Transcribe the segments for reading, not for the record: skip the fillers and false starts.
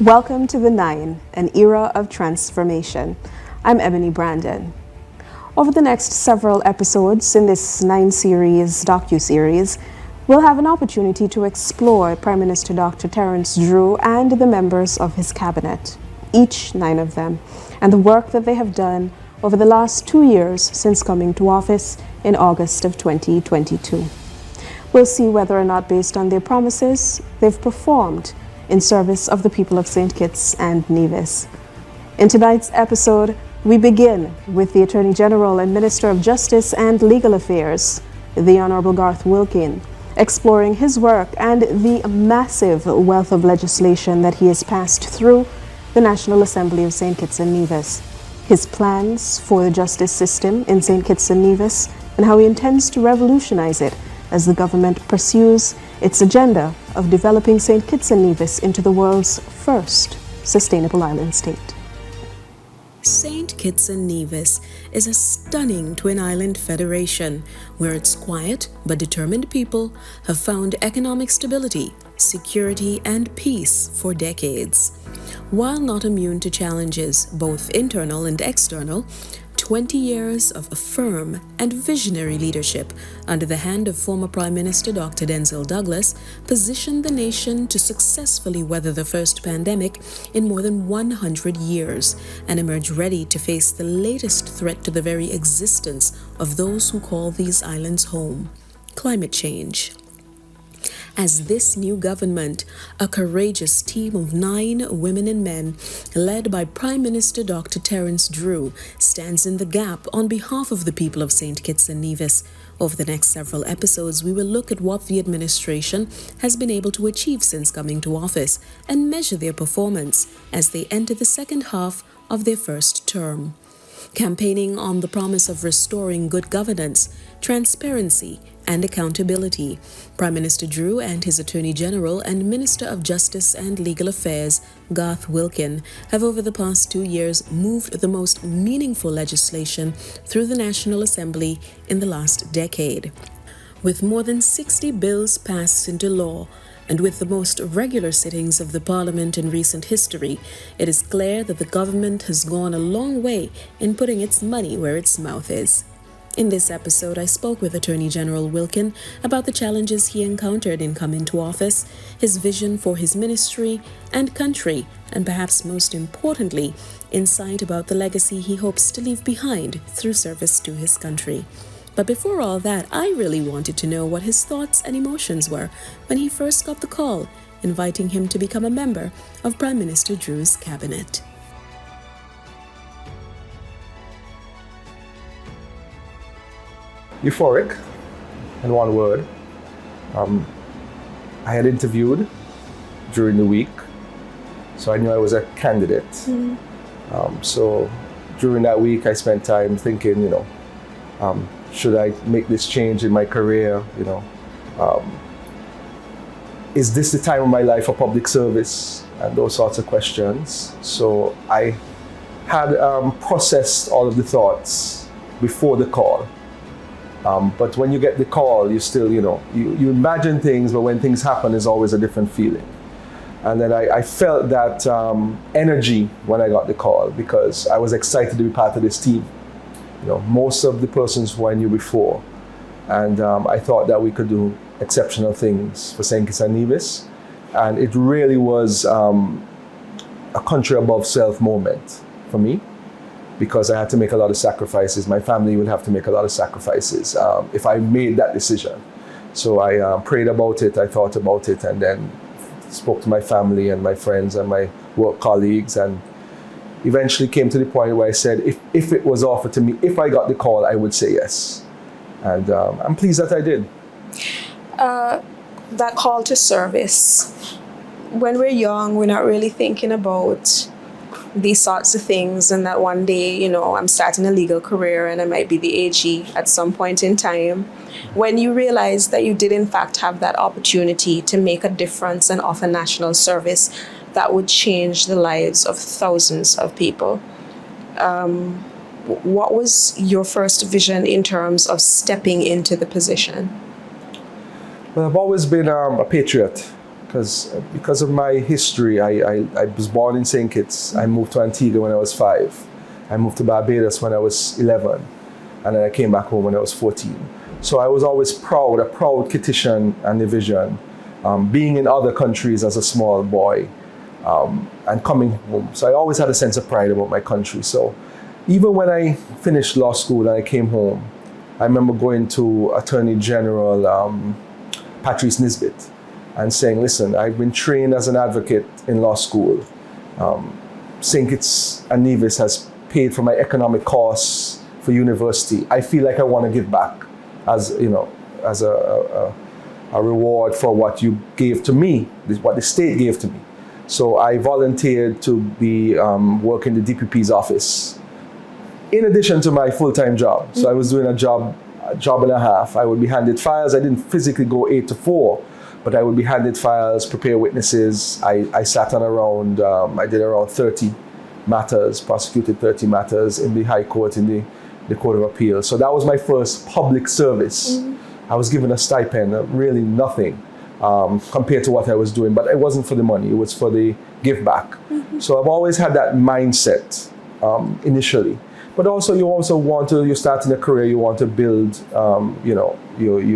Welcome to The Nine, an era of transformation. I'm Ebony Brandon. Over the next several episodes in this 9-series docu-series, we'll have an opportunity to explore Prime Minister Dr. Terence Drew and the members of his cabinet, each 9 of them, and the work that they have done over the last 2 years since coming to office in August of 2022. We'll see whether or not, based on their promises, they've performed in service of the people of St. Kitts and Nevis. In tonight's episode, we begin with the Attorney General and Minister of Justice and Legal Affairs, the Honorable Garth Wilkin, exploring his work and the massive wealth of legislation that he has passed through the National Assembly of St. Kitts and Nevis, his plans for the justice system in St. Kitts and Nevis, and how he intends to revolutionize it as the government pursues its agenda of developing St. Kitts and Nevis into the world's first sustainable island state. St. Kitts and Nevis is a stunning twin island federation where its quiet but determined people have found economic stability, security, and peace for decades. While not immune to challenges, both internal and external, 20 years of firm and visionary leadership under the hand of former Prime Minister Dr. Denzil Douglas positioned the nation to successfully weather the first pandemic in more than 100 years and emerge ready to face the latest threat to the very existence of those who call these islands home: climate change. As this new government, a courageous team of 9 women and men, led by Prime Minister Dr. Terence Drew, stands in the gap on behalf of the people of St. Kitts and Nevis. Over the next several episodes, we will look at what the administration has been able to achieve since coming to office and measure their performance as they enter the second half of their first term. Campaigning on the promise of restoring good governance, transparency, and accountability, Prime Minister Drew and his Attorney General and Minister of Justice and Legal Affairs, Garth Wilkin, have over the past 2 years moved the most meaningful legislation through the National Assembly in the last decade. With more than 60 bills passed into law, and with the most regular sittings of the Parliament in recent history, it is clear that the government has gone a long way in putting its money where its mouth is. In this episode, I spoke with Attorney General Wilkin about the challenges he encountered in coming to office, his vision for his ministry and country, and perhaps most importantly, insight about the legacy he hopes to leave behind through service to his country. But before all that, I really wanted to know what his thoughts and emotions were when he first got the call, inviting him to become a member of Prime Minister Drew's cabinet. Euphoric, in one word. I had interviewed during the week, so I knew I was a candidate. So during that week, I spent time thinking, should I make this change in my career? Is this the time of my life for public service? And those sorts of questions. So I had processed all of the thoughts before the call. But when you get the call, you still, you imagine things, but when things happen, there's always a different feeling. And then I felt that energy when I got the call because I was excited to be part of this team. Most of the persons who I knew before. And I thought that we could do exceptional things for St. Kitts and Nevis. And it really was a country above self moment for me, because I had to make a lot of sacrifices. My family would have to make a lot of sacrifices if I made that decision. So I prayed about it, I thought about it, and then spoke to my family and my friends and my work colleagues, and eventually came to the point where I said, if it was offered to me, if I got the call, I would say yes. And I'm pleased that I did. That call to service, when we're young, we're not really thinking about these sorts of things, and that one day, I'm starting a legal career and I might be the AG at some point in time. When you realize that you did in fact have that opportunity to make a difference and offer national service that would change the lives of thousands of people, what was your first vision in terms of stepping into the position? Well, I've always been a patriot. because of my history, I was born in St. Kitts. I moved to Antigua when I was 5. I moved to Barbados when I was 11. And then I came back home when I was 14. So I was always proud, a proud Kittitian and Division, being in other countries as a small boy and coming home. So I always had a sense of pride about my country. So even when I finished law school and I came home, I remember going to Attorney General Patrice Nisbet and saying, listen, I've been trained as an advocate in law school. St. Kitts and Nevis has paid for my economic costs for university. I feel like I want to give back as a reward for what you gave to me, what the state gave to me. So I volunteered to be work in the DPP's office, in addition to my full-time job. So I was doing a job and a half. I would be handed files. I didn't physically go 8 to 4, but I would be handed files, prepare witnesses. I sat on around, I did around 30 matters, prosecuted 30 matters in the High Court, in the Court of Appeal. So that was my first public service. I was given a stipend, really nothing compared to what I was doing, but it wasn't for the money, it was for the give back. So I've always had that mindset initially. But also you're starting a career, you want to build your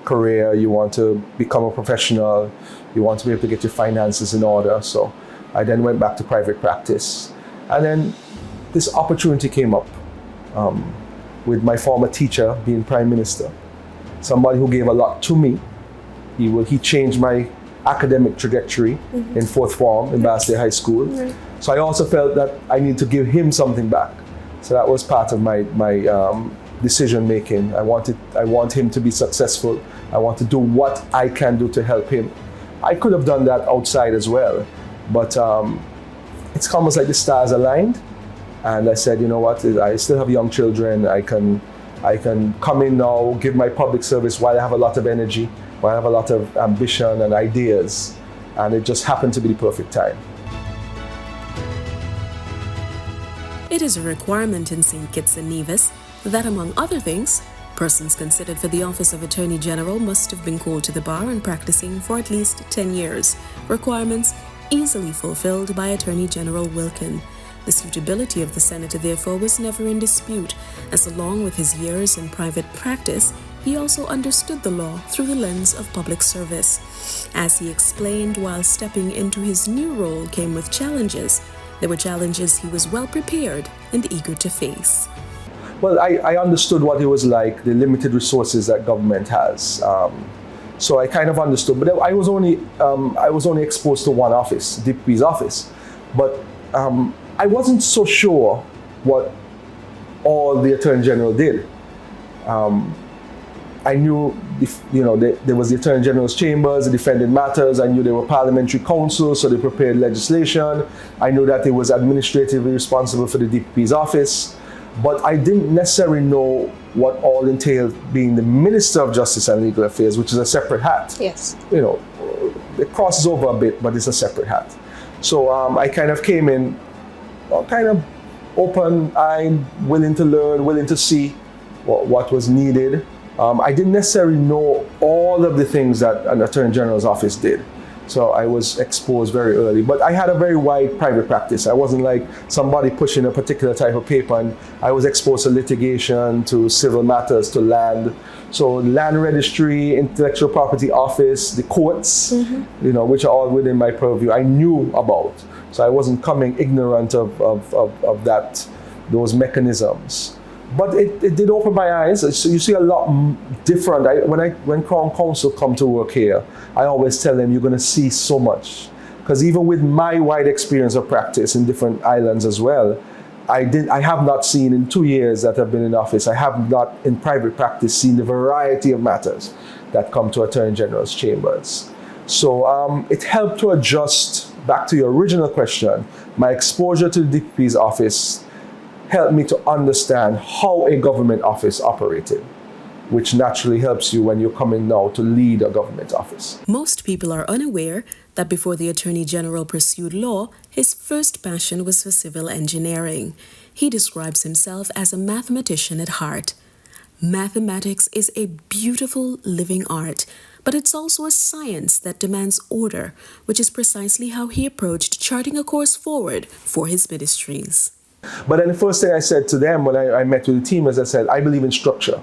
career, you want to become a professional, you want to be able to get your finances in order. So I then went back to private practice. And then this opportunity came up with my former teacher being Prime Minister, somebody who gave a lot to me. He changed my academic trajectory in 4th form in Bass High School. So I also felt that I need to give him something back. So that was part of my decision making. I want him to be successful. I want to do what I can do to help him. I could have done that outside as well, but it's almost like the stars aligned. And I said, you know what, I still have young children. I can come in now, give my public service while I have a lot of energy, while I have a lot of ambition and ideas. And it just happened to be the perfect time. It is a requirement in St. Kitts and Nevis that, among other things, persons considered for the office of Attorney General must have been called to the bar and practicing for at least 10 years. Requirements easily fulfilled by Attorney General Wilkin. The suitability of the senator, therefore, was never in dispute, as along with his years in private practice, he also understood the law through the lens of public service. As he explained, while stepping into his new role came with challenges. There were challenges he was well prepared and eager to face. Well, I understood what it was like, the limited resources that government has. So I kind of understood, but I was only exposed to one office, DPP's office. But I wasn't so sure what all the Attorney General did. I knew, there was the Attorney General's chambers, the defended matters. I knew there were parliamentary councils, so they prepared legislation. I knew that it was administratively responsible for the DPP's office. But I didn't necessarily know what all entailed being the Minister of Justice and Legal Affairs, which is a separate hat. Yes. It crosses over a bit, but it's a separate hat. So I kind of came in kind of open-eyed, willing to learn, willing to see what was needed. I didn't necessarily know all of the things that an Attorney General's office did. So I was exposed very early. But I had a very wide private practice. I wasn't like somebody pushing a particular type of paper. And I was exposed to litigation, to civil matters, to land. So land registry, intellectual property office, the courts, which are all within my purview, I knew about. So I wasn't coming ignorant of those mechanisms. But it did open my eyes. So you see a lot different. When Crown Counsel come to work here, I always tell them you're going to see so much. Because even with my wide experience of practice in different islands as well, I have not seen in 2 years that I've been in office, I have not in private practice seen the variety of matters that come to Attorney General's chambers. So it helped to adjust, back to your original question, my exposure to the DPP's office helped me to understand how a government office operated, which naturally helps you when you're coming now to lead a government office. Most people are unaware that before the Attorney General pursued law, his first passion was for civil engineering. He describes himself as a mathematician at heart. Mathematics is a beautiful living art, but it's also a science that demands order, which is precisely how he approached charting a course forward for his ministries. But then the first thing I said to them when I met with the team is I said, I believe in structure.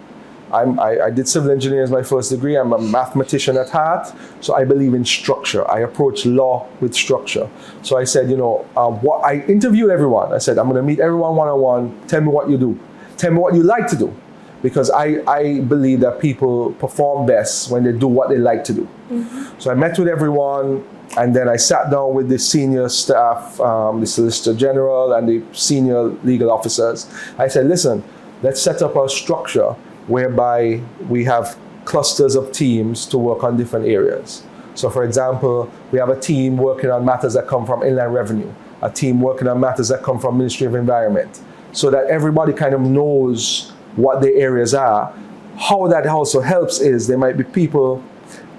I did civil engineering as my first degree. I'm a mathematician at heart, so I believe in structure. I approach law with structure. So I said, I interviewed everyone. I said, I'm going to meet everyone one-on-one. Tell me what you do. Tell me what you like to do. Because I believe that people perform best when they do what they like to do. Mm-hmm. So I met with everyone, and then I sat down with the senior staff, the Solicitor General and the senior legal officers. I said, listen, let's set up a structure whereby we have clusters of teams to work on different areas. So for example, we have a team working on matters that come from Inland Revenue, a team working on matters that come from Ministry of Environment, so that everybody kind of knows what the areas are. How that also helps is there might be people,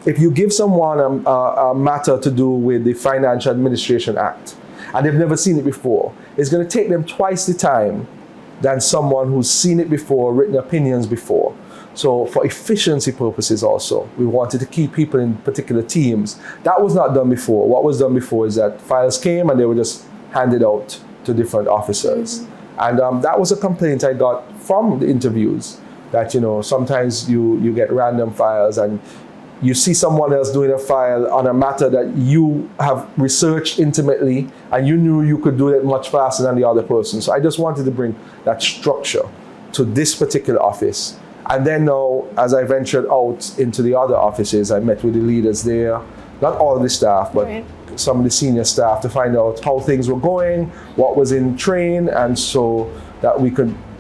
if you give someone a matter to do with the Financial Administration Act, and they've never seen it before, it's going to take them twice the time than someone who's seen it before, written opinions before. So for efficiency purposes also, we wanted to keep people in particular teams. That was not done before. What was done before is that files came and they were just handed out to different officers. Mm-hmm. And that was a complaint I got from the interviews, that sometimes you get random files and you see someone else doing a file on a matter that you have researched intimately and you knew you could do it much faster than the other person. So I just wanted to bring that structure to this particular office. And then now, as I ventured out into the other offices, I met with the leaders there, not all of the staff, but right. Some of the senior staff, to find out how things were going, what was in train, and so that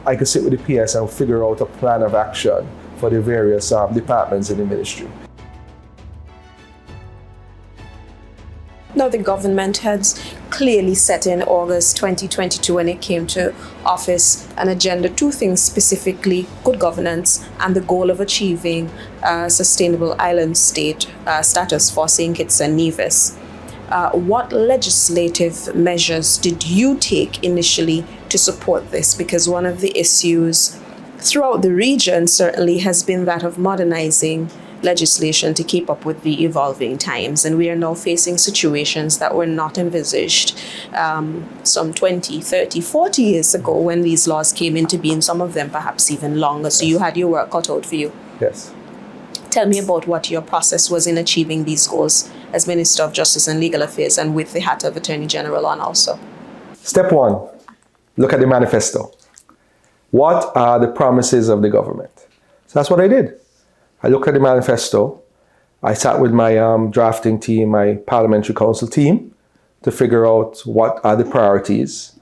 I could sit with the PS and figure out a plan of action for the various departments in the ministry. Now, the government has clearly set in August 2022 when it came to office an agenda, two things specifically: good governance and the goal of achieving sustainable island state status for St. Kitts and Nevis. What legislative measures did you take initially to support this? Because one of the issues throughout the region certainly has been that of modernizing legislation to keep up with the evolving times. And we are now facing situations that were not envisaged some 20, 30, 40 years ago when these laws came into being, some of them perhaps even longer. So you had your work cut out for you. Yes. Tell me about what your process was in achieving these goals as Minister of Justice and Legal Affairs, and with the hat of Attorney General on also. Step one, look at the manifesto. What are the promises of the government? So that's what I did. I looked at the manifesto. I sat with my drafting team, my parliamentary council team, to figure out what are the priorities.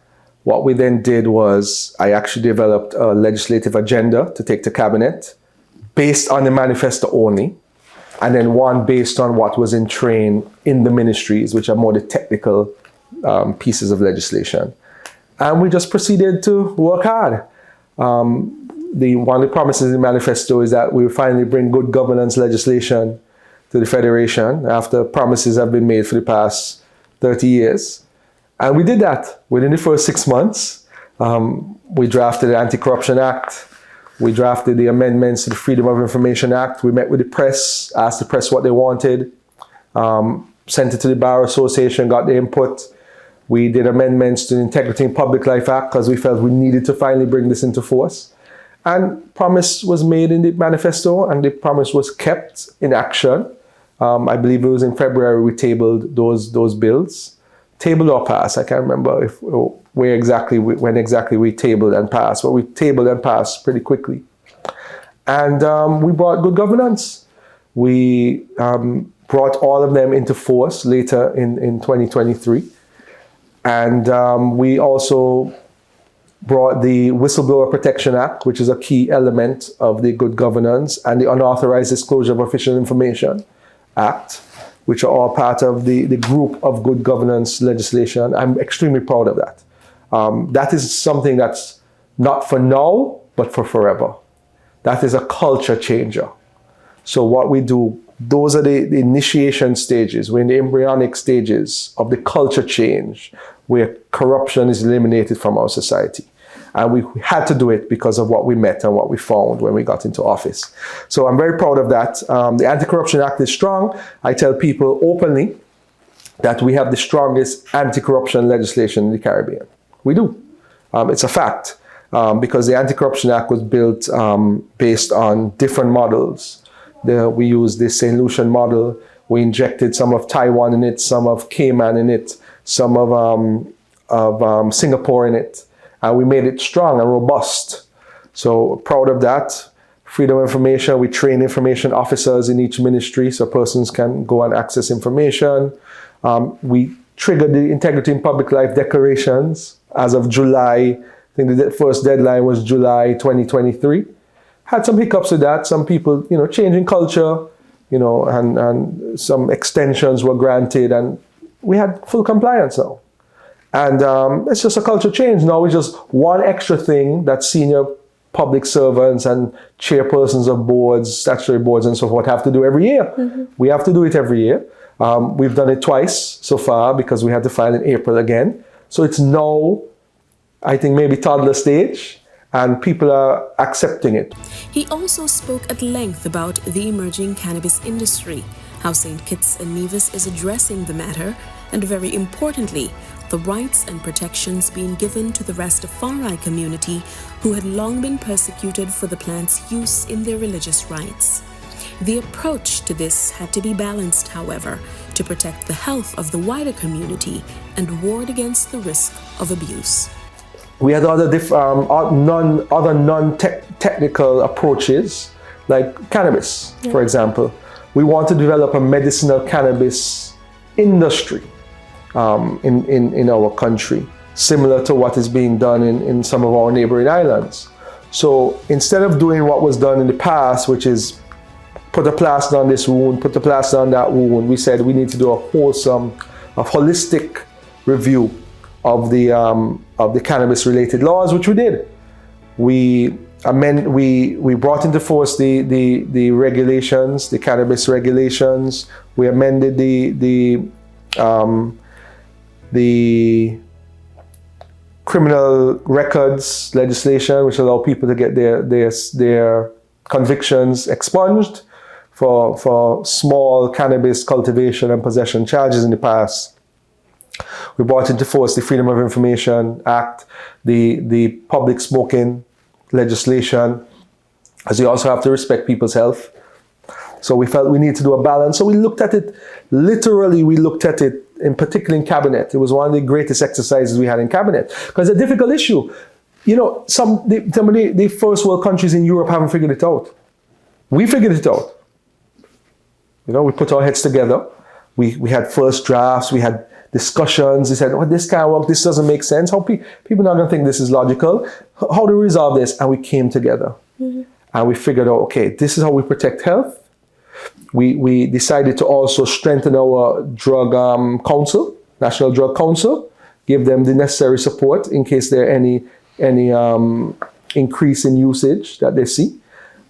What we then did was I actually developed a legislative agenda to take to cabinet based on the manifesto only, and then one based on what was in train in the ministries, which are more the technical pieces of legislation. And we just proceeded to work hard. One of the promises in the manifesto is that we will finally bring good governance legislation to the Federation after promises have been made for the past 30 years. And we did that within the first 6 months. We drafted the Anti-Corruption Act. We drafted the amendments to the Freedom of Information Act. We met with the press, asked the press what they wanted, sent it to the Bar Association, got their input. We did amendments to the Integrity in Public Life Act because we felt we needed to finally bring this into force. And promise was made in the manifesto, and the promise was kept in action. I believe it was in February we tabled those bills. Tabled or passed, I can't remember when exactly we tabled and passed, but we tabled and passed pretty quickly. And we brought good governance. We brought all of them into force later in 2023. And we also brought the Whistleblower Protection Act, which is a key element of the good governance, and the Unauthorized Disclosure of Official Information Act, which are all part of the group of good governance legislation. I'm extremely proud of that. That is something that's not for now, but for forever. That is a culture changer. So what we do, those are the initiation stages. We're in the embryonic stages of the culture change where corruption is eliminated from our society. And we had to do it because of what we met and what we found when we got into office. So I'm very proud of that. The Anti-Corruption Act is strong. I tell people openly that we have the strongest anti-corruption legislation in the Caribbean. We do. It's a fact. Because the Anti-Corruption Act was built based on different models. We used the St. Lucian model. We injected some of Taiwan in it, some of Cayman in it, some of Singapore in it. And we made it strong and robust. So proud of that. Freedom of information, we train information officers in each ministry so persons can go and access information. We triggered the Integrity in Public Life declarations as of July. I think the first deadline was July 2023. Had some hiccups with that. Some people, changing culture, and some extensions were granted, and we had full compliance now. And it's just a culture change. Now it's just one extra thing that senior public servants and chairpersons of boards, statutory boards and so forth have to do every year. Mm-hmm. We have to do it every year. We've done it twice so far because we had to file in April again. So it's now, I think, maybe toddler stage, and people are accepting it. He also spoke at length about the emerging cannabis industry, how St. Kitts and Nevis is addressing the matter, and very importantly, the rights and protections being given to the Rastafari community who had long been persecuted for the plant's use in their religious rites. The approach to this had to be balanced, however, to protect the health of the wider community and ward against the risk of abuse. We had other non-technical approaches, like cannabis, for example. We want to develop a medicinal cannabis industry in our country, similar to what is being done in some of our neighboring islands. So instead of doing what was done in the past, which is put a plaster on this wound, put a plaster on that wound, we said we need to do a holistic review of the cannabis-related laws, which we did. We brought into force the regulations, the cannabis regulations. We amended the criminal records legislation, which allow people to get their convictions expunged for small cannabis cultivation and possession charges in the past. We brought into force the Freedom of Information Act, the public smoking legislation, as you also have to respect people's health. So we felt we need to do a balance. So we looked at it, literally we looked at it, in particular in cabinet. It was one of the greatest exercises we had in cabinet, because it's a difficult issue. Some of the first world countries in Europe haven't figured it out. We figured it out. We put our heads together. We had first drafts, we had discussions. They said, this can't work, this doesn't make sense. How people are not going to think this is logical. How do we resolve this? And we came together. Mm-hmm. And we figured out, okay, this is how we protect health. We decided to also strengthen our drug council, National Drug Council, give them the necessary support in case there are any increase in usage that they see.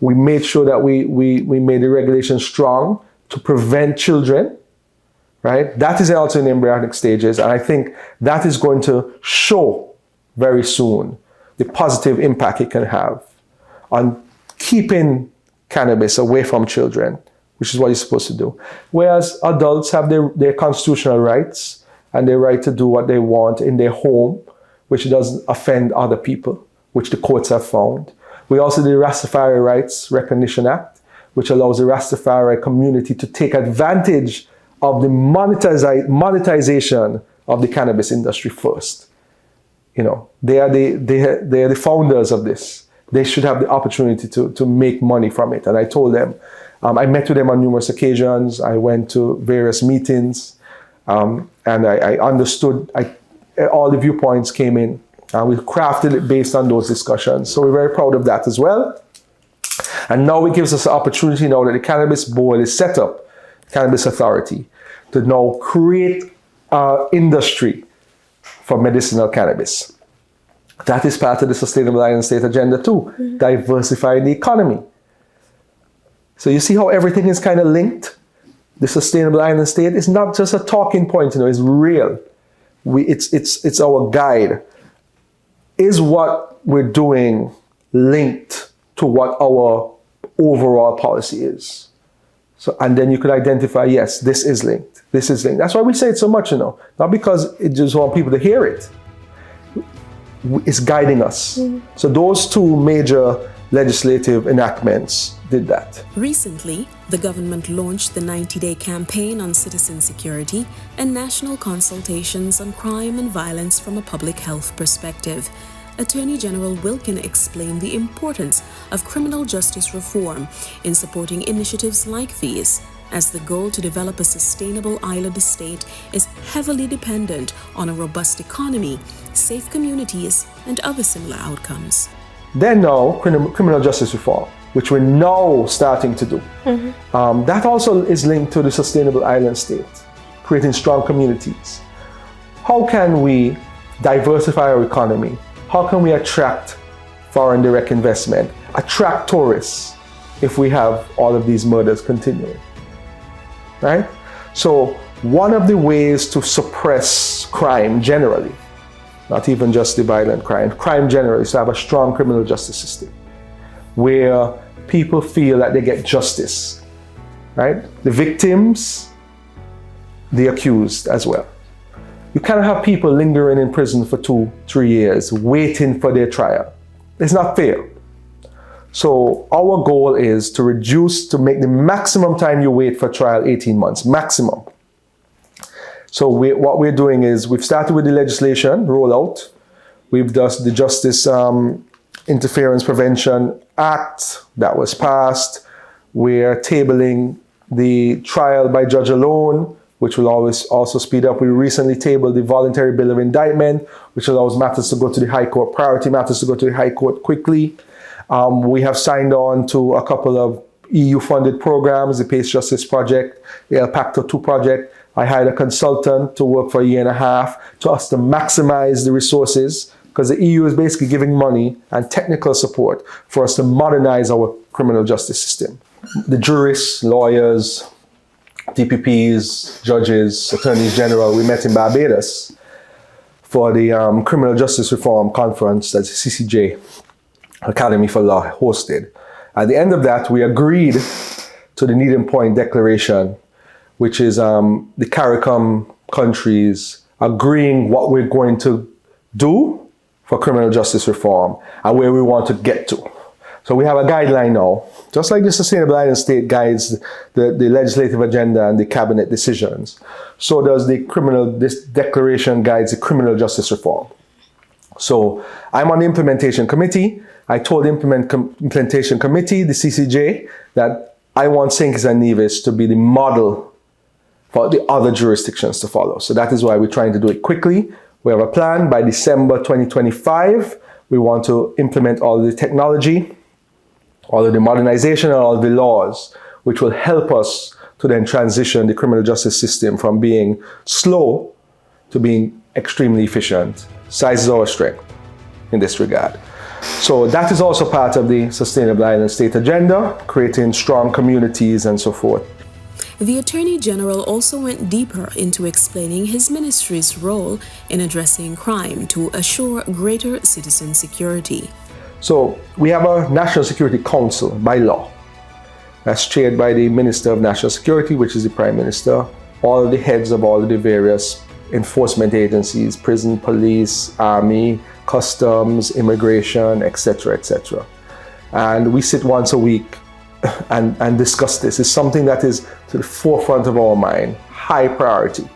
We made sure that we made the regulations strong to prevent children. Right? That is also in embryonic stages, and I think that is going to show very soon the positive impact it can have on keeping cannabis away from children, which is what you're supposed to do. Whereas adults have their constitutional rights and their right to do what they want in their home, which doesn't offend other people, which the courts have found. We also did the Rastafari Rights Recognition Act, which allows the Rastafari community to take advantage of the monetization of the cannabis industry first. They are the founders of this. They should have the opportunity to make money from it. And I told them, I met with them on numerous occasions. I went to various meetings, and I understood. All the viewpoints came in, and we crafted it based on those discussions. So we're very proud of that as well. And now it gives us an opportunity now that the Cannabis Board is set up, Cannabis Authority, to now create industry for medicinal cannabis. That is part of the Sustainable Island State agenda too, diversifying the economy. So you see how everything is kind of linked? The Sustainable Island State is not just a talking point, it's real. It's our guide. is what we're doing linked to what our overall policy is? So, and then you could identify, yes, this is linked. This is linked. That's why we say it so much, not because it just want people to hear it. It's guiding us. So those two major legislative enactments did that. Recently, the government launched the 90-day campaign on citizen security and national consultations on crime and violence from a public health perspective. Attorney General Wilkin explained the importance of criminal justice reform in supporting initiatives like these, as the goal to develop a sustainable island state is heavily dependent on a robust economy, safe communities, and other similar outcomes. Then now, criminal justice reform, which we're now starting to do. That also is linked to the sustainable island state, creating strong communities. How can we diversify our economy? How can we attract foreign direct investment, attract tourists if we have all of these murders continuing, right? So one of the ways to suppress crime generally, not even just the violent crime generally, is to have a strong criminal justice system where people feel that they get justice, right? The victims, the accused as well. You cannot have people lingering in prison for 2-3 years waiting for their trial. It's not fair. So our goal is to make the maximum time you wait for trial 18 months, maximum. So what we're doing is we've started with the legislation rollout. We've done the Justice Interference Prevention Act that was passed. We're tabling the trial by judge alone, which will always also speed up. We recently tabled the voluntary bill of indictment, which allows matters to go to the High Court, priority matters to go to the High Court quickly. We have signed on to a couple of EU-funded programs, the Pace Justice Project, the El Pacto 2 project. I hired a consultant to work for a year and a half to us to maximize the resources, because the EU is basically giving money and technical support for us to modernize our criminal justice system. The jurists, lawyers, DPPs, judges, attorneys general, we met in Barbados for the Criminal Justice Reform Conference that the CCJ Academy for Law hosted. At the end of that, we agreed to the Needham Point Declaration, which is the CARICOM countries agreeing what we're going to do for criminal justice reform and where we want to get to. So we have a guideline now, just like the Sustainable Island State guides the legislative agenda and the cabinet decisions. So does this declaration guides the criminal justice reform. So I'm on the implementation committee. I told the implementation committee, the CCJ, that I want St. Kitts and Nevis to be the model for the other jurisdictions to follow. So that is why we're trying to do it quickly. We have a plan by December 2025. We want to implement all the technology, all of the modernization, and all of the laws, which will help us to then transition the criminal justice system from being slow to being extremely efficient. Size is our strength in this regard. So that is also part of the Sustainable Island State agenda, creating strong communities and so forth. The Attorney General also went deeper into explaining his ministry's role in addressing crime to assure greater citizen security. So we have a National Security Council by law that's chaired by the Minister of National Security, which is the Prime Minister, all of the heads of all of the various enforcement agencies, prison, police, army, customs, immigration, etc., etc. And we sit once a week and discuss this. It's something that is to the forefront of our mind, high priority.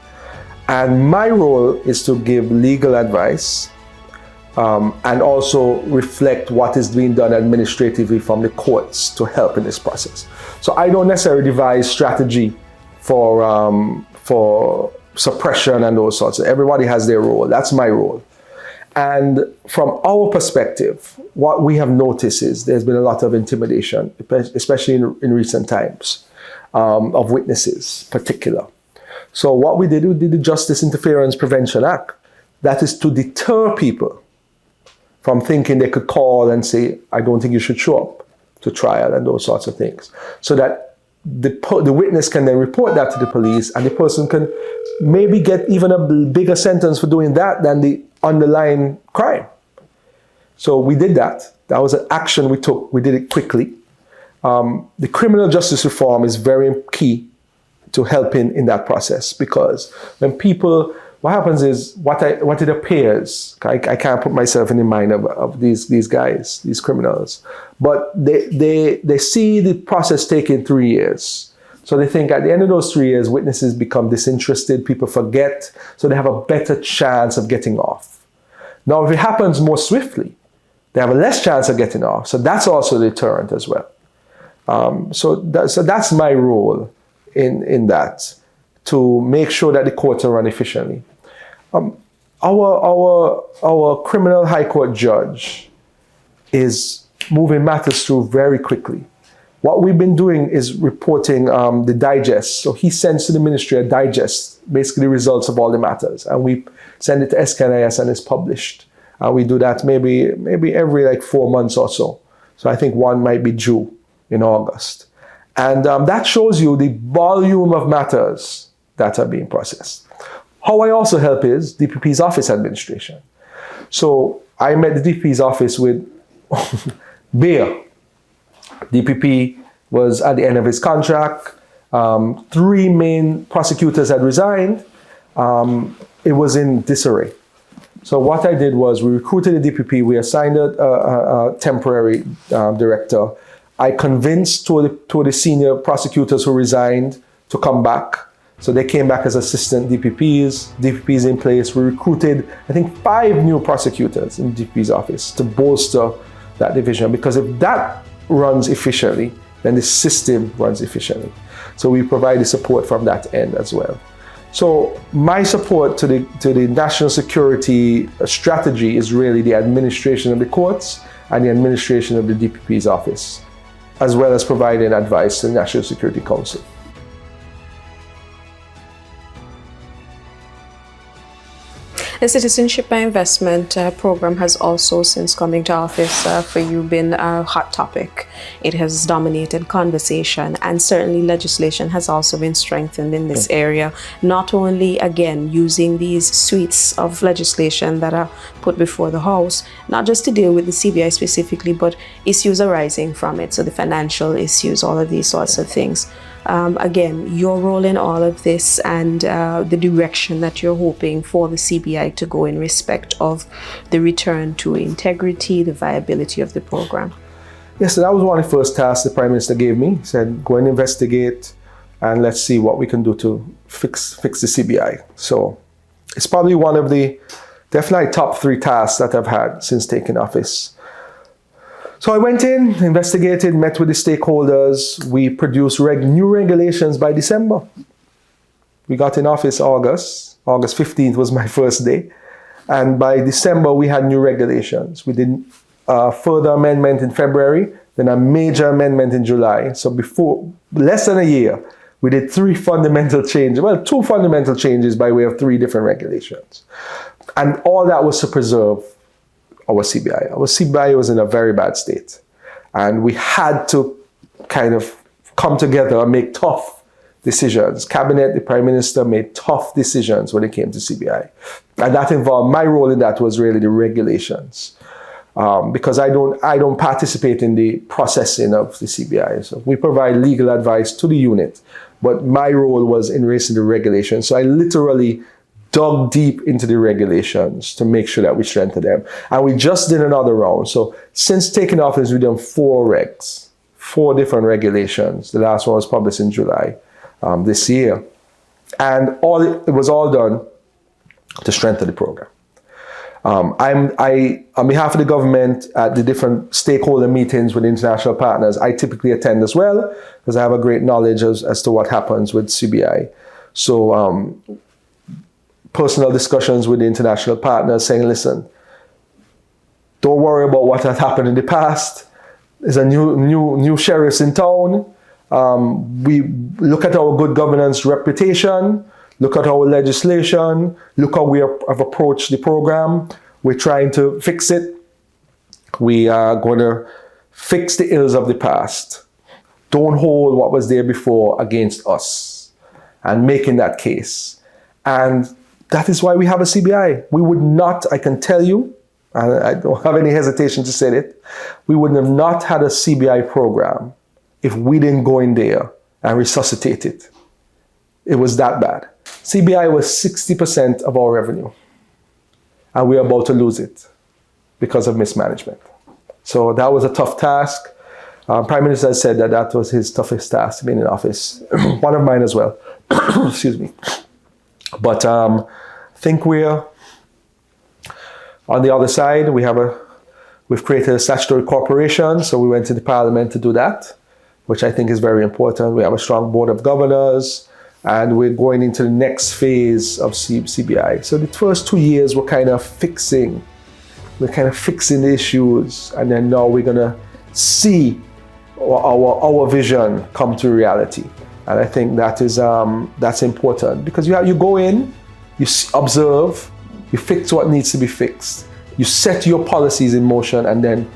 And my role is to give legal advice and also reflect what is being done administratively from the courts to help in this process. So I don't necessarily devise strategy for suppression and those sorts. Everybody has their role. That's my role. And from our perspective, what we have noticed is there's been a lot of intimidation, especially in recent times, of witnesses particular. So what we did the Justice Interference Prevention Act. That is to deter people from thinking they could call and say, I don't think you should show up to trial and those sorts of things. So that the witness can then report that to the police, and the person can maybe get even a bigger sentence for doing that than the underlying crime. So we did that. That was an action we took. We did it quickly. The criminal justice reform is very key to helping in that process, because when people, what happens is, what it appears, I can't put myself in the mind of these guys, these criminals, but they see the process taking 3 years. So they think at the end of those 3 years, witnesses become disinterested, people forget, so they have a better chance of getting off. Now, if it happens more swiftly, they have a less chance of getting off. So that's also a deterrent as well. So that's my role in that, to make sure that the courts are run efficiently. Our criminal high court judge is moving matters through very quickly. What we've been doing is reporting the digest. So he sends to the ministry a digest, basically the results of all the matters, and we send it to SKNIS and it's published. We do that maybe every like 4 months or so. So I think one might be due in August. And that shows you the volume of matters that are being processed. How I also help is DPP's office administration. So I met the DPP's office with Bear. DPP was at the end of his contract. 3 main prosecutors had resigned. It was in disarray. So what I did was, we recruited a DPP, we assigned a temporary director. I convinced two of the senior prosecutors who resigned to come back. So they came back as assistant DPPs in place. We recruited, I think, 5 new prosecutors in DPP's office to bolster that division, because if that runs efficiently, then the system runs efficiently. So we provide the support from that end as well. So my support to the national security strategy is really the administration of the courts and the administration of the DPP's office, as well as providing advice to the National Security Council. The Citizenship and Investment Program has also, since coming to office for you, been a hot topic. It has dominated conversation, and certainly legislation has also been strengthened in this area. Not only, again, using these suites of legislation that are put before the House, not just to deal with the CBI specifically, but issues arising from it, so the financial issues, all of these sorts of things. Again, your role in all of this, and the direction that you're hoping for the CBI to go in respect of the return to integrity, the viability of the program. Yes, so that was one of the first tasks the Prime Minister gave me. He said, go and investigate, and let's see what we can do to fix the CBI. So it's probably one of the definitely top 3 tasks that I've had since taking office. So I went in, investigated, met with the stakeholders. We produced new regulations by December. We got in office August 15th was my first day. And by December, we had new regulations. We did a further amendment in February, then a major amendment in July. So before less than a year, we did 3 fundamental changes. Well, 2 fundamental changes by way of 3 different regulations. And all that was to preserve our CBI. Our CBI was in a very bad state. And we had to kind of come together and make tough decisions. Cabinet, the Prime Minister made tough decisions when it came to CBI. And that involved, my role in that was really the regulations. Because I don't participate in the processing of the CBI. So we provide legal advice to the unit, but my role was in raising the regulations. So I literally dug deep into the regulations to make sure that we strengthen them. And we just did another round. So since taking office, we've done 4 regs, 4 different regulations. The last one was published in July this year. And it was all done to strengthen the program. On behalf of the government, at the different stakeholder meetings with international partners, I typically attend as well, because I have a great knowledge as to what happens with CBI. So personal discussions with the international partners saying, listen, don't worry about what had happened in the past. There's a new sheriffs in town. We look at our good governance reputation, look at our legislation, look how we have approached the program. We're trying to fix it. We are going to fix the ills of the past. Don't hold what was there before against us, and making that case. And that is why we have a CBI. We would not, I can tell you, and I don't have any hesitation to say it, we would have not had a CBI program if we didn't go in there and resuscitate it. It was that bad. CBI was 60% of our revenue, and we are about to lose it because of mismanagement. So that was a tough task. Prime Minister said that that was his toughest task being in office. One of mine as well. Excuse me. But I think we're on the other side. We've created a statutory corporation, so we went to the Parliament to do that, which I think is very important. We have a strong board of governors, and we're going into the next phase of CBI. So the first 2 years we're kind of fixing the issues, and then now we're gonna see our vision come to reality. And I think that is that's important, because you go in, you observe, you fix what needs to be fixed, you set your policies in motion, and then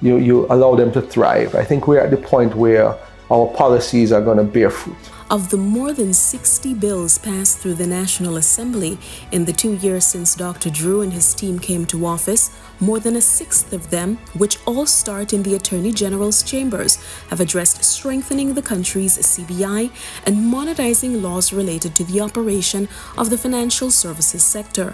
you allow them to thrive. I think we're at the point where our policies are going to bear fruit. Of the more than 60 bills passed through the National Assembly in the 2 years since Dr. Drew and his team came to office, more than a sixth of them, which all start in the Attorney General's chambers, have addressed strengthening the country's CBI and modernizing laws related to the operation of the financial services sector.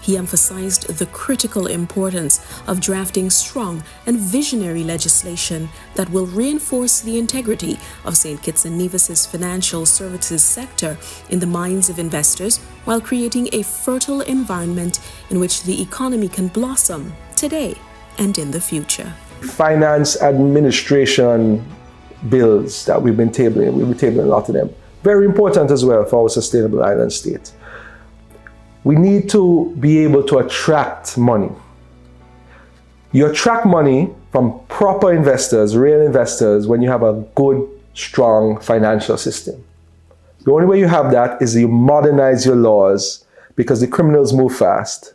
He emphasized the critical importance of drafting strong and visionary legislation that will reinforce the integrity of St. Kitts and Nevis's financial services sector in the minds of investors, while creating a fertile environment in which the economy can blossom today and in the future. Finance administration bills that we've been tabling a lot of them. Very important as well for our sustainable island state. We need to be able to attract money. You attract money from proper investors, real investors, when you have a good, strong financial system. The only way you have that is you modernize your laws, because the criminals move fast,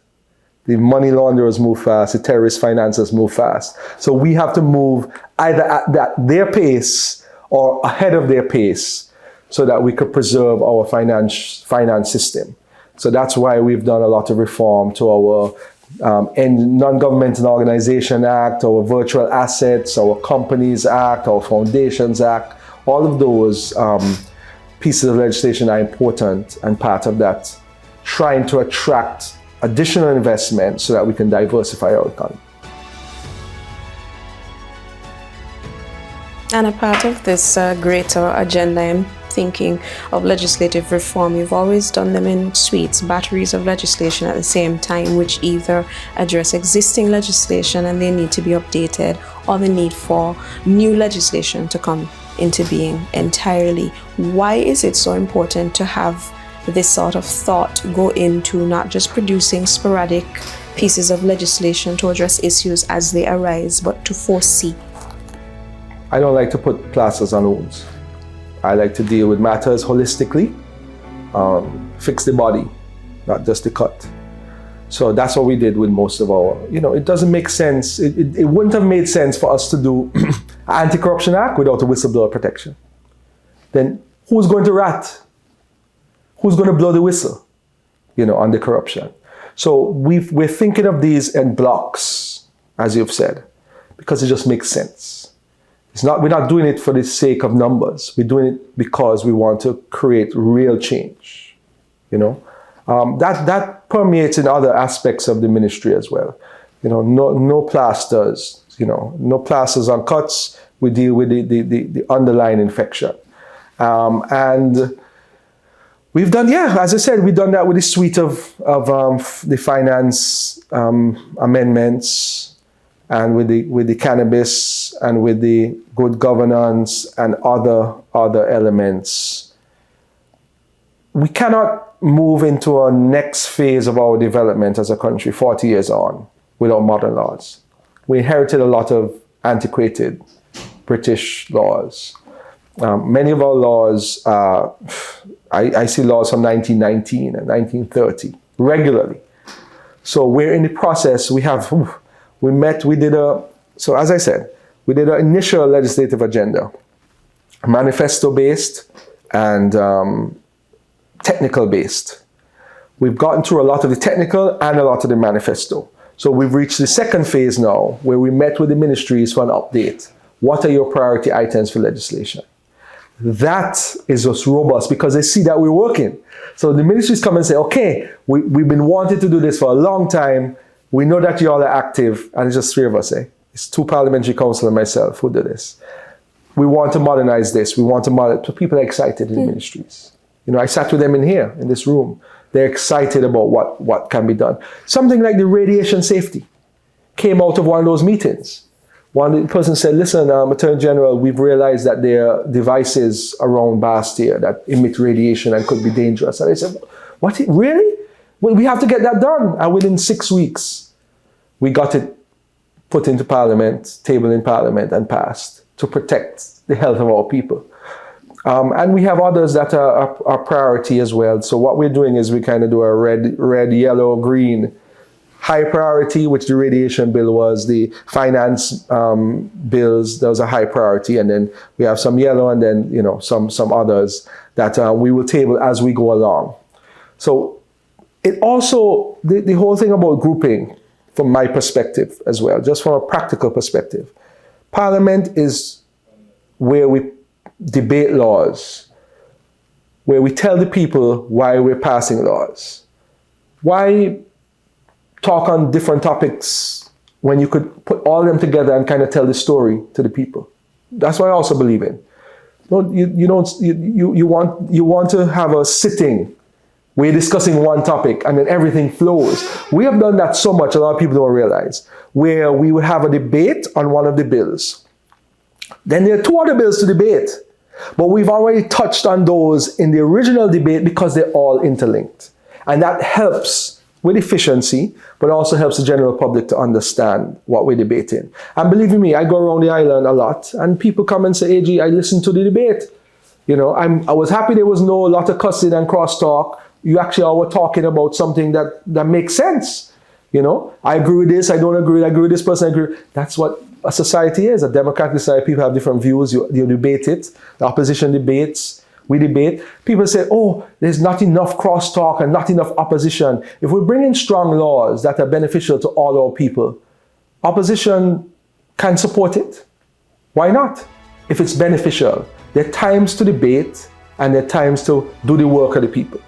the money launderers move fast, the terrorist financiers move fast. So we have to move either at their pace or ahead of their pace, so that we could preserve our finance system. So that's why we've done a lot of reform to our Non-Governmental Organization Act, our Virtual Assets, our Companies Act, our Foundations Act. All of those pieces of legislation are important and part of that, trying to attract additional investment so that we can diversify our economy. And a part of this greater agenda, I'm thinking of legislative reform. You've always done them in suites, batteries of legislation at the same time, which either address existing legislation and they need to be updated, or the need for new legislation to come into being entirely. Why is it so important to have this sort of thought go into not just producing sporadic pieces of legislation to address issues as they arise, but to foresee? I don't like to put plasters on wounds. I like to deal with matters holistically, fix the body, not just the cut. So that's what we did with most of our, it doesn't make sense. It wouldn't have made sense for us to do an anti-corruption act without a whistleblower protection. Then who's going to rat? Who's going to blow the whistle, on the corruption? So we're thinking of these in blocks, as you've said, because it just makes sense. We're not doing it for the sake of numbers. We're doing it because we want to create real change. That permeates in other aspects of the ministry as well. No plasters. No plasters on cuts. We deal with the underlying infection, and we've done, as I said, we've done that with the suite of the finance amendments, and with the cannabis, and with the good governance and other elements. We cannot move into a next phase of our development as a country 40 years on without modern laws. We inherited a lot of antiquated British laws. Many of our laws, I see laws from 1919 and 1930 regularly. So we're in the process. So as I said, we did an initial legislative agenda, manifesto-based and technical-based. We've gotten through a lot of the technical and a lot of the manifesto. So we've reached the second phase now, where we met with the ministries for an update. What are your priority items for legislation? That is just robust because they see that we're working. So the ministries come and say, okay, we've been wanting to do this for a long time. We know that you all are active, and it's just three of us, eh? It's two parliamentary council and myself who do this. We want to modernize this. We want to modernize. So people are excited in the ministries. You know, I sat with them in here, in this room. They're excited about what can be done. Something like the radiation safety came out of one of those meetings. One person said, listen, Attorney General, we've realized that there are devices around Bastia that emit radiation and could be dangerous. And I said, what, really? Well, we have to get that done. And within 6 weeks, we got it put into Parliament, tabled in Parliament and passed to protect the health of our people. And we have others that are priority as well. So what we're doing is we kind of do a red, yellow, green. High priority, which the radiation bill was, the finance bills, those are high priority. And then we have some yellow and then, you know, some others that we will table as we go along. So it also, the whole thing about grouping, from my perspective as well, just from a practical perspective, Parliament is where we debate laws, where we tell the people why we're passing laws. Why talk on different topics when you could put all of them together and kind of tell the story to the people? That's what I also believe in. You want to have a sitting where you're discussing one topic and then everything flows. We have done that so much, a lot of people don't realize, where we would have a debate on one of the bills. Then there are two other bills to debate, but we've already touched on those in the original debate because they're all interlinked. And that helps with efficiency, but also helps the general public to understand what we're debating. And believe me, I go around the island a lot, and people come and say, AG, I listened to the debate. You know, I was happy there was no lot of cussing and crosstalk. You actually all were talking about something that makes sense. You know, I agree with this, I don't agree, I agree with this person, I agree. That's what a society is, a democratic society. People have different views, you debate it, the opposition debates, we debate. People say, oh, there's not enough crosstalk and not enough opposition. If we bring in strong laws that are beneficial to all our people, opposition can support it. Why not? If it's beneficial. There are times to debate and there are times to do the work of the people.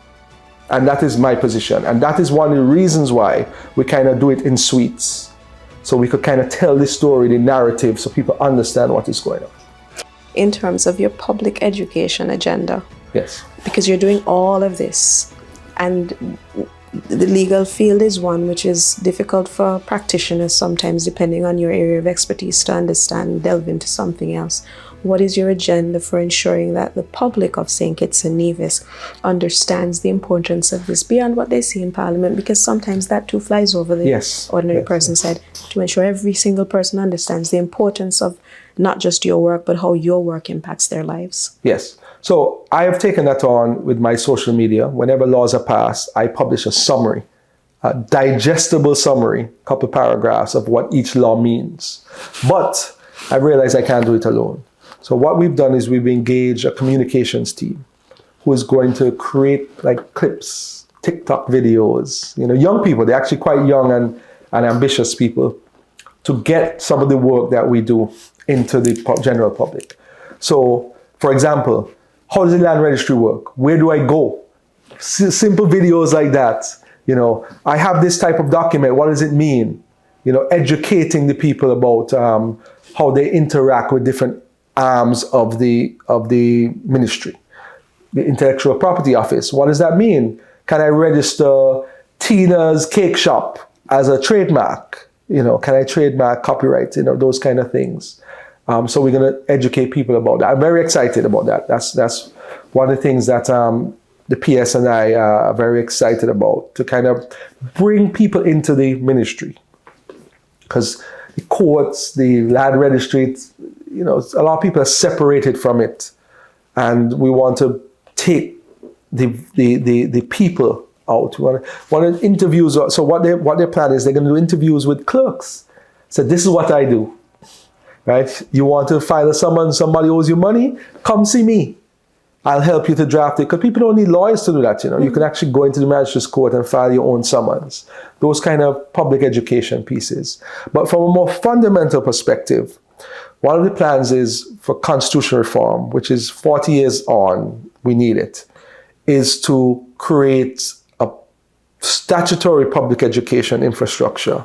And that is my position. And that is one of the reasons why we kind of do it in suites. So we could kind of tell the story, the narrative, so people understand what is going on. In terms of your public education agenda. Yes. Because you're doing all of this, and the legal field is one which is difficult for practitioners sometimes, depending on your area of expertise, to understand, delve into something else. What is your agenda for ensuring that the public of St. Kitts and Nevis understands the importance of this beyond what they see in Parliament? Because sometimes that too flies over the ordinary person's head. To ensure every single person understands the importance of not just your work, but how your work impacts their lives. Yes. So I have taken that on with my social media. Whenever laws are passed, I publish a summary, a digestible summary, a couple paragraphs of what each law means. But I realize I can't do it alone. So what we've done is we've engaged a communications team who is going to create like clips, TikTok videos, you know, young people, they're actually quite young and ambitious people, to get some of the work that we do into the general public. So, for example, how does the land registry work? Where do I go? Simple videos like that. You know, I have this type of document. What does it mean? You know, educating the people about how they interact with different arms of the ministry. The Intellectual Property Office. What does that mean? Can I register Tina's Cake Shop as a trademark? You know, can I trademark copyright? You know, those kind of things. So we're going to educate people about that. I'm very excited about that. That's one of the things that the PS and I are very excited about, to kind of bring people into the ministry. Because the courts, the land registry, you know, a lot of people are separated from it. And we want to take the people out. We want to interviews. So what their plan is, they're going to do interviews with clerks. So this is what I do. Right? You want to file a summons, somebody owes you money? Come see me. I'll help you to draft it, because people don't need lawyers to do that. You can actually go into the magistrate's court and file your own summons. Those kind of public education pieces. But from a more fundamental perspective, one of the plans is for constitutional reform, which is 40 years on, we need it, is to create a statutory public education infrastructure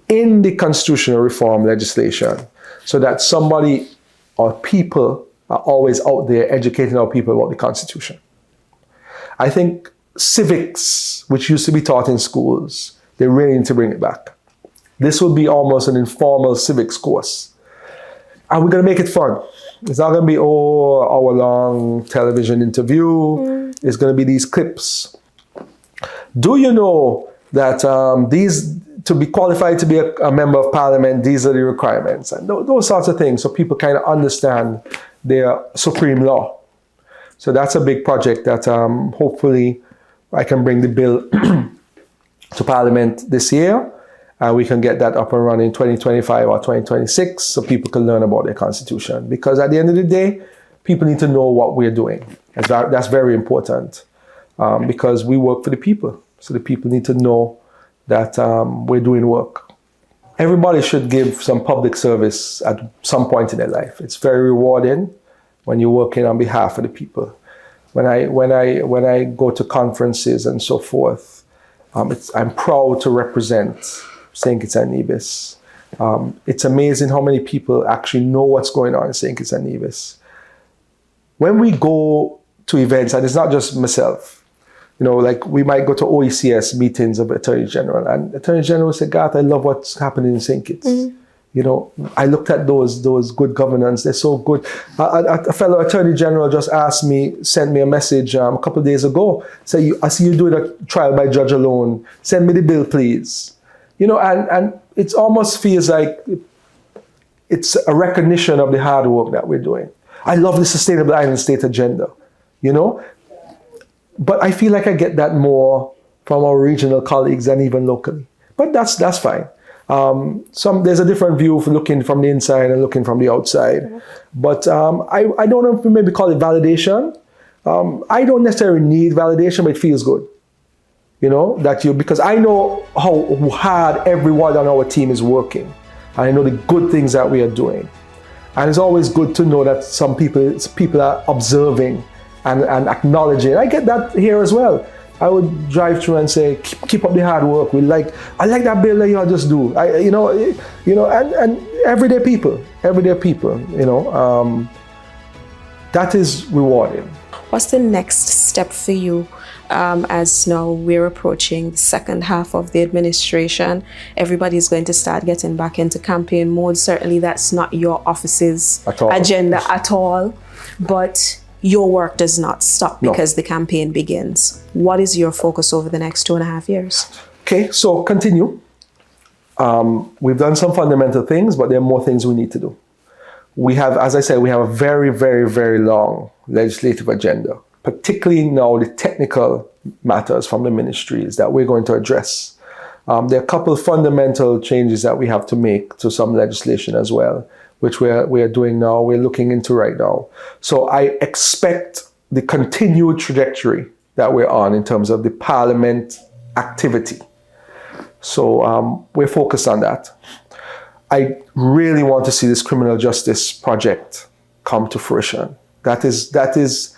in the constitutional reform legislation, so that somebody or people are always out there educating our people about the Constitution. I think civics, which used to be taught in schools, they really need to bring it back. This will be almost an informal civics course. And we're going to make it fun. It's not going to be, hour-long television interview. It's going to be these clips. Do you know that to be qualified to be a member of parliament, these are the requirements, and those sorts of things, so people kind of understand their supreme law. So that's a big project that hopefully I can bring the bill to parliament this year, and we can get that up and running in 2025 or 2026, so people can learn about their constitution. Because at the end of the day, people need to know what we're doing. That's very important, because we work for the people. So the people need to know that we're doing work. Everybody should give some public service at some point in their life. It's very rewarding when you're working on behalf of the people. When I go to conferences and so forth, I'm proud to represent St. Kitts and Nevis. It's amazing how many people actually know what's going on in St. Kitts and Nevis. When we go to events, and it's not just myself, like we might go to OECS meetings of Attorney General, and Attorney General said, Garth, I love what's happening in St. Kitts. I looked at those good governance. They're so good. A fellow Attorney General just sent me a message a couple of days ago. Say, I see you doing a trial by judge alone. Send me the bill, please. And it almost feels like it's a recognition of the hard work that we're doing. I love the Sustainable Island State agenda, But I feel like I get that more from our regional colleagues than even locally. But that's fine. There's a different view for looking from the inside and looking from the outside. But I don't know if we maybe call it validation. I don't necessarily need validation, but it feels good. Because I know how hard everyone on our team is working. And I know the good things that we are doing. And it's always good to know that some people are observing and acknowledging. I get that here as well. I would drive through and say, keep up the hard work. I like that bill that y'all just do. And everyday people, that is rewarding. What's the next step for you as now we're approaching the second half of the administration? Everybody's going to start getting back into campaign mode. Certainly that's not your office's agenda at all, but your work does not stop because the campaign begins. What is your focus over the next 2.5 years? Okay, so continue. We've done some fundamental things, but there are more things we need to do. We have, as I said, we have a very, very, very long legislative agenda, particularly now the technical matters from the ministries that we're going to address. There are a couple of fundamental changes that we have to make to some legislation as well, which we are doing now, we're looking into right now. So I expect the continued trajectory that we're on in terms of the parliament activity. So we're focused on that. I really want to see this criminal justice project come to fruition. That is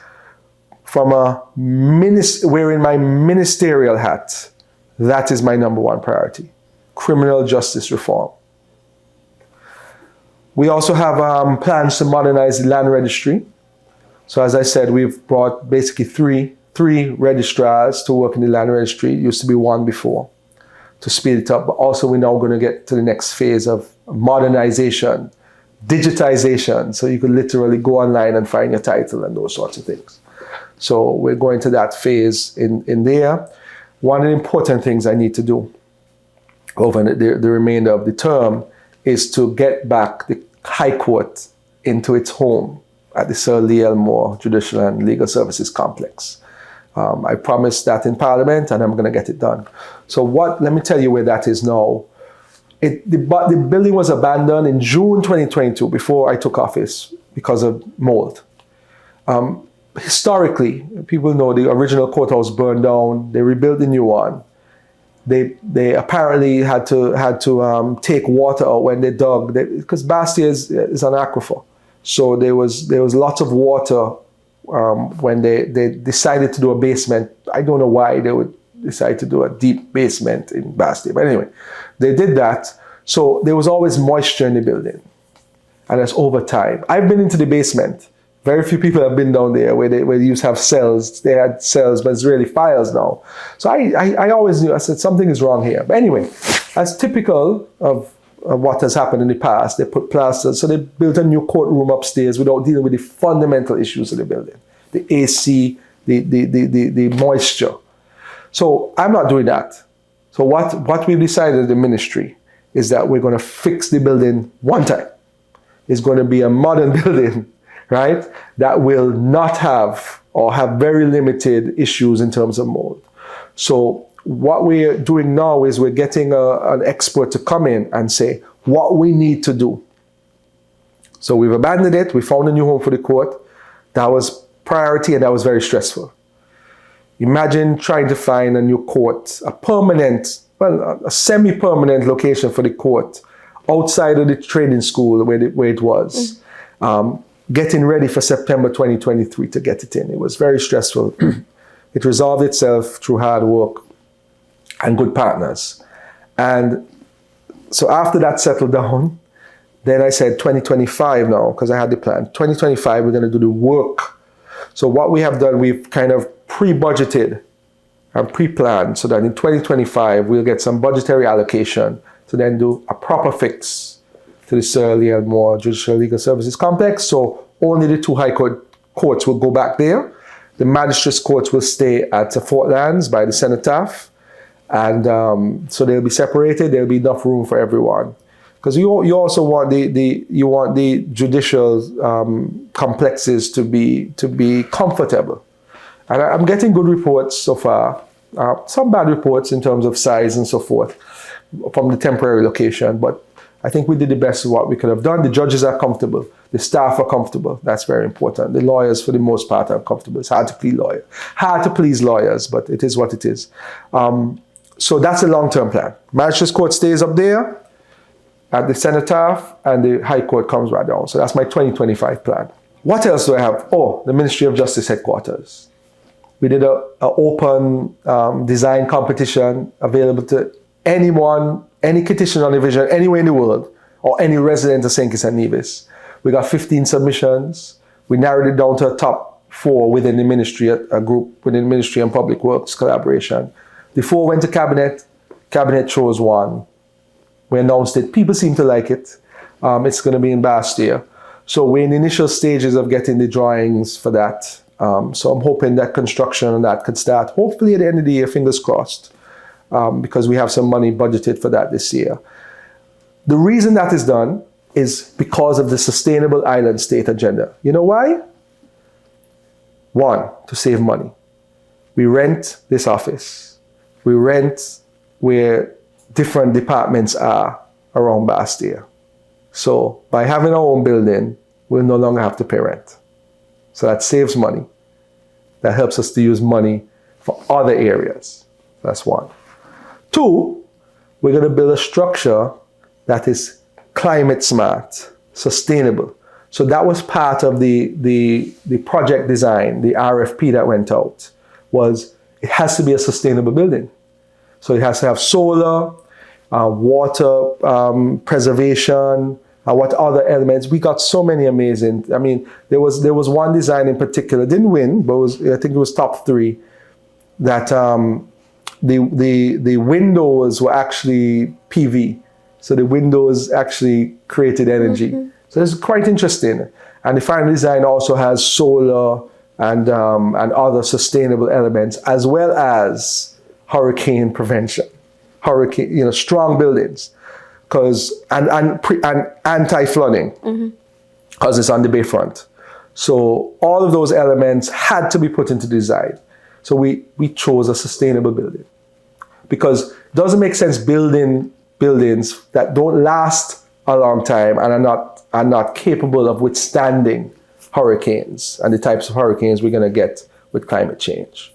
from wearing my ministerial hat, that is my number one priority, criminal justice reform. We also have plans to modernize the land registry. So as I said, we've brought basically three registrars to work in the land registry. It used to be one before, to speed it up. But also we're now going to get to the next phase of modernization, digitization. So you could literally go online and find your title and those sorts of things. So we're going to that phase in there. One of the important things I need to do over the remainder of the term is to get back the High Court into its home at the Sir Lee Elmore Judicial and Legal Services Complex. I promised that in Parliament, and I'm going to get it done. So let me tell you where that is now. The building was abandoned in June 2022, before I took office, because of mold. historically, people know the original courthouse burned down. They rebuilt the new one. They apparently had to take water out when they dug, because Bastia is an aquifer, so there was lots of water when they decided to do a basement. I don't know why they would decide to do a deep basement in Bastia, but anyway, they did that. So there was always moisture in the building, and that's over time. I've been into the basement. Very few people have been down there where they used to have cells. They had cells, but it's really files now. So I always knew, I said, something is wrong here. But anyway, as typical of what has happened in the past, they put plasters. So they built a new courtroom upstairs without dealing with the fundamental issues of the building. The AC, the moisture. So I'm not doing that. So what we've decided in the ministry is that we're going to fix the building one time. It's going to be a modern building, right, that will not have or have very limited issues in terms of mold. So what we're doing now is we're getting an expert to come in and say what we need to do. So we've abandoned it. We found a new home for the court. That was priority, and that was very stressful. Imagine trying to find a new court, a semi-permanent location for the court outside of the training school where it was. Getting ready for September 2023 to get it in. It was very stressful. It resolved itself through hard work and good partners. And so after that settled down, then I said 2025 now, because I had the plan. 2025, we're going to do the work. So what we have done, we've kind of pre-budgeted and pre-planned so that in 2025, we'll get some budgetary allocation to then do a proper fix to the Sir Leal Moore Judicial Legal Services Complex. So only the two high court courts will go back there. The magistrates courts will stay at Fort Lands by the cenotaph. And so they'll be separated. There'll be enough room for everyone. Because you also want the judicial complexes to be comfortable. And I'm getting good reports so far. Some bad reports in terms of size and so forth from the temporary location, but I think we did the best of what we could have done. The judges are comfortable. The staff are comfortable. That's very important. The lawyers, for the most part, are comfortable. It's hard to please lawyers, but it is what it is. So that's a long-term plan. Magistrates Court stays up there at the cenotaph, and the High Court comes right down. So that's my 2025 plan. What else do I have? Oh, the Ministry of Justice headquarters. We did an open design competition available to anyone, any petitioner division, anywhere in the world, or any resident of St. Kitts and Nevis. We got 15 submissions. We narrowed it down to a top 4 within the ministry, a group within the Ministry and Public Works collaboration. The 4 went to Cabinet. Cabinet chose 1. We announced it. People seem to like it. It's going to be in Bastia. So we're in the initial stages of getting the drawings for that. So I'm hoping that construction on that could start, hopefully at the end of the year, fingers crossed. Because we have some money budgeted for that this year. The reason that is done is because of the Sustainable Island State agenda. You know why? 1, to save money. We rent this office. We rent where different departments are around Bastia. So by having our own building, we'll no longer have to pay rent. So that saves money. That helps us to use money for other areas. That's 1. 2, we're going to build a structure that is climate smart, sustainable. So that was part of the project design, the RFP that went out, was it has to be a sustainable building. So it has to have solar, water preservation, what other elements. We got so many amazing. I mean, there was one design in particular, didn't win, but I think it was top 3, that the windows were actually PV. So the windows actually created energy. Mm-hmm. So it's quite interesting. And the final design also has solar and other sustainable elements, as well as hurricane prevention, strong buildings, and anti-flooding, because it's on the bayfront. So all of those elements had to be put into design. So we chose a sustainable building, because it doesn't make sense building buildings that don't last a long time and are not capable of withstanding hurricanes and the types of hurricanes we're going to get with climate change.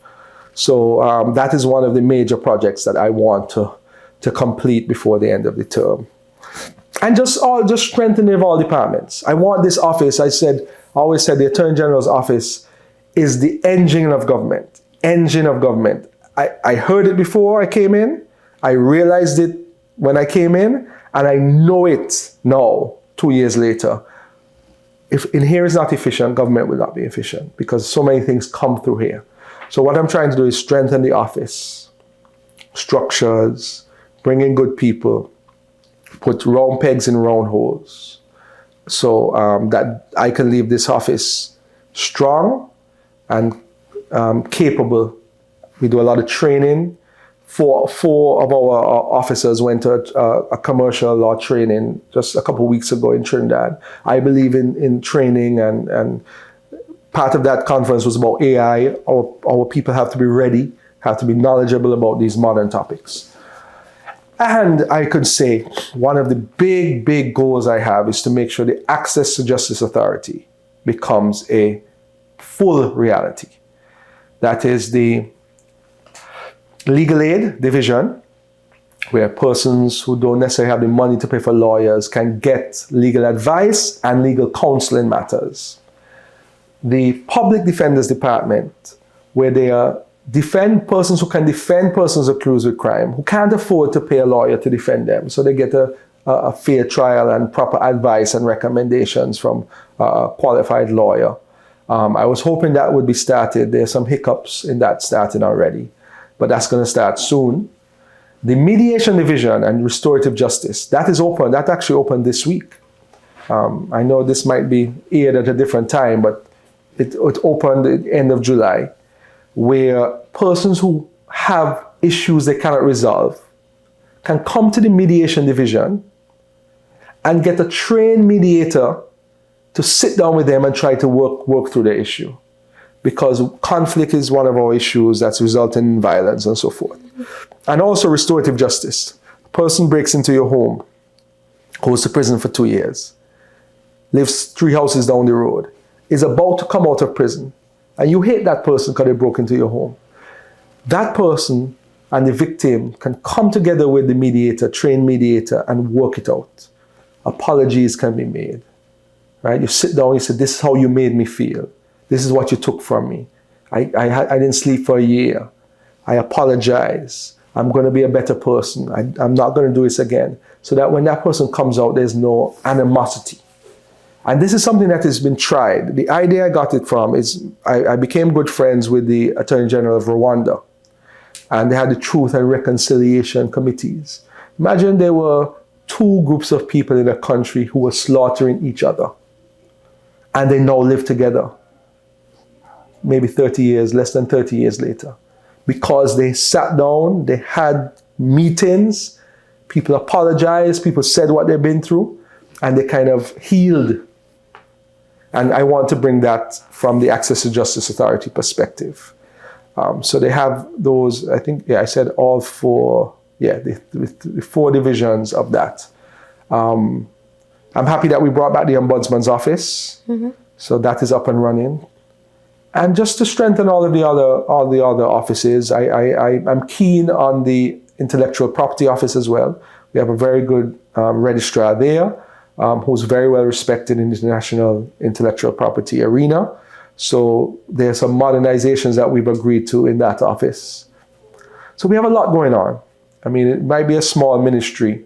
So that is one of the major projects that I want to complete before the end of the term. And just strengthening of all departments. I want this office, I always said the Attorney General's office is the engine of government. Engine of government. I heard it before I came in. I realized it when I came in, and I know it now, 2 years later. If in here is not efficient, government will not be efficient because so many things come through here. So what I'm trying to do is strengthen the office, structures, bring in good people, put round pegs in round holes, so that I can leave this office strong and capable. We do a lot of training. Four of our officers went to a commercial law training just a couple of weeks ago in Trinidad. I believe in training, and part of that conference was about AI. Our people have to be ready, have to be knowledgeable about these modern topics. And I could say one of the big goals I have is to make sure the Access to Justice Authority becomes a full reality. That is the legal aid division, where persons who don't necessarily have the money to pay for lawyers can get legal advice and legal counsel in matters. The public defender's department, where they defend persons who can defend persons accused with crime, who can't afford to pay a lawyer to defend them. So they get a fair trial and proper advice and recommendations from a qualified lawyer. I was hoping that would be started. There's some hiccups in that starting already, but that's going to start soon. The mediation division and restorative justice, that is open. That actually opened this week. I know this might be aired at a different time, but it opened at the end of July, where persons who have issues they cannot resolve can come to the mediation division and get a trained mediator to sit down with them and try to work through the issue. Because conflict is one of our issues that's resulting in violence and so forth. And also restorative justice. A person breaks into your home, goes to prison for 2 years, lives 3 houses down the road, is about to come out of prison, and you hate that person because they broke into your home. That person and the victim can come together with the mediator, trained mediator, and work it out. Apologies can be made, right? You sit down, you say, this is how you made me feel. This is what you took from me. I didn't sleep for a year. I apologize. I'm going to be a better person. I'm not going to do this again. So that when that person comes out, there's no animosity. And this is something that has been tried. The idea I got it from is I became good friends with the Attorney General of Rwanda. And they had the Truth and Reconciliation Committees. Imagine there were 2 groups of people in a country who were slaughtering each other. And they now live together. Maybe 30 years, less than 30 years later. Because they sat down, they had meetings, people apologized, people said what they've been through, and they kind of healed. And I want to bring that from the Access to Justice Authority perspective. So they have those, I think, I said all 4, the 4 divisions of that. I'm happy that we brought back the Ombudsman's office. Mm-hmm. So that is up and running. And just to strengthen all the other offices, I'm keen on the intellectual property office as well. We have a very good registrar there, who's very well respected in the international intellectual property arena. So there are some modernizations that we've agreed to in that office. So we have a lot going on. I mean, it might be a small ministry,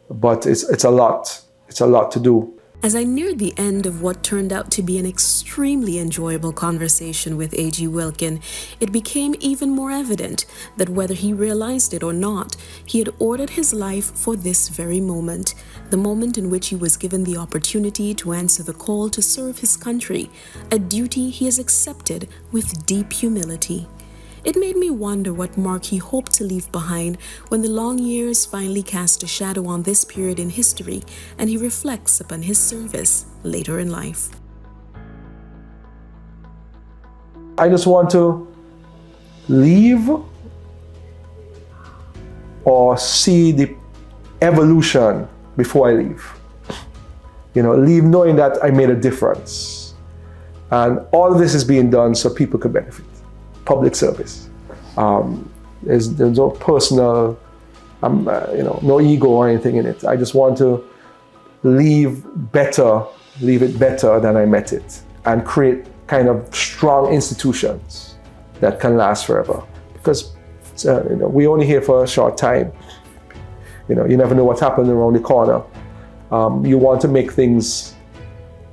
but it's a lot. It's a lot to do. As I neared the end of what turned out to be an extremely enjoyable conversation with A.G. Wilkin, it became even more evident that whether he realized it or not, he had ordered his life for this very moment, the moment in which he was given the opportunity to answer the call to serve his country, a duty he has accepted with deep humility. It made me wonder what mark he hoped to leave behind when the long years finally cast a shadow on this period in history and he reflects upon his service later in life. I just want to leave or see the evolution before I leave. Leave knowing that I made a difference. And all of this is being done so people can benefit. Public service. There's no personal, no ego or anything in it. I just want to leave it better than I met it, and create kind of strong institutions that can last forever. Because we're only here for a short time. You never know what's happening around the corner. You want to make things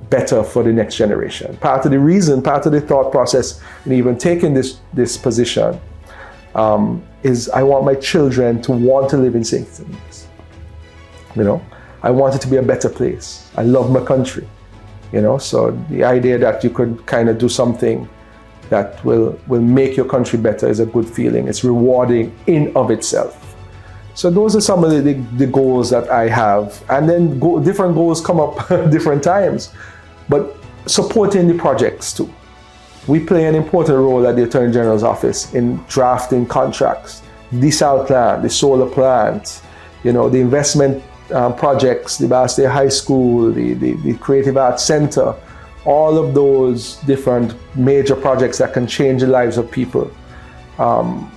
better for the next generation. Part of the thought process in even taking this position is I want my children to want to live in St. Kitts and Nevis. I want it to be a better place. I love my country. So the idea that you could kind of do something that will make your country better is a good feeling. It's rewarding in of itself. So those are some of the goals that I have. And then different goals come up different times. But supporting the projects too. We play an important role at the Attorney General's office in drafting contracts, desal plant, the solar plant, the investment projects, the Bastia High School, the Creative Arts Center, all of those different major projects that can change the lives of people.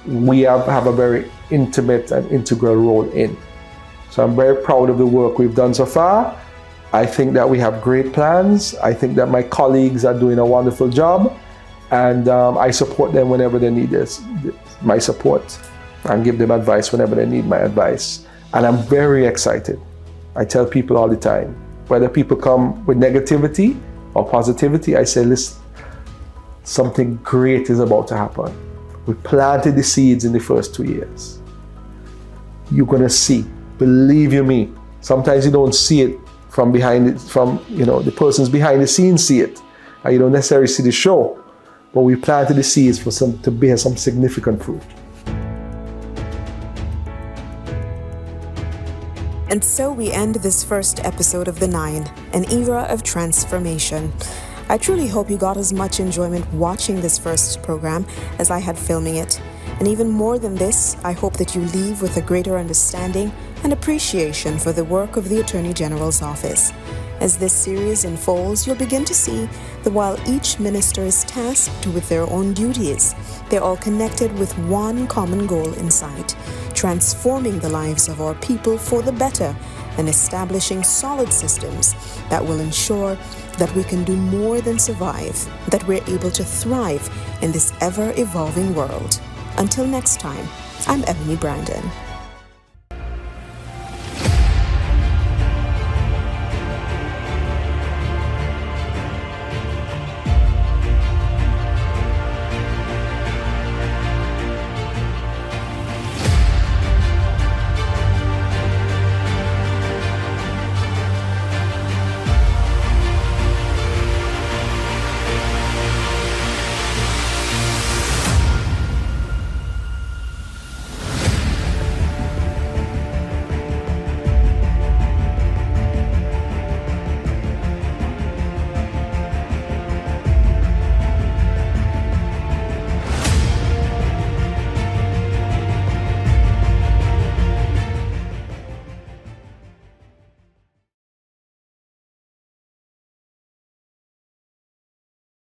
We have a very intimate and integral role in. So I'm very proud of the work we've done so far. I think that we have great plans. I think that my colleagues are doing a wonderful job, and I support them whenever they need my support, and give them advice whenever they need my advice. And I'm very excited. I tell people all the time, whether people come with negativity or positivity, I say, listen, something great is about to happen. We planted the seeds in the first 2 years. You're gonna see, believe you me. Sometimes you don't see it from behind it, the persons behind the scenes see it, and you don't necessarily see the show. But we planted the seeds to bear some significant fruit. And so we end this first episode of The Nine, an era of transformation. I truly hope you got as much enjoyment watching this first program as I had filming it. And even more than this, I hope that you leave with a greater understanding and appreciation for the work of the Attorney General's office. As this series unfolds, you'll begin to see that while each minister is tasked with their own duties, they're all connected with one common goal in sight: transforming the lives of our people for the better and establishing solid systems that will ensure that we can do more than survive, that we're able to thrive in this ever-evolving world. Until next time, I'm Ebony Brandon.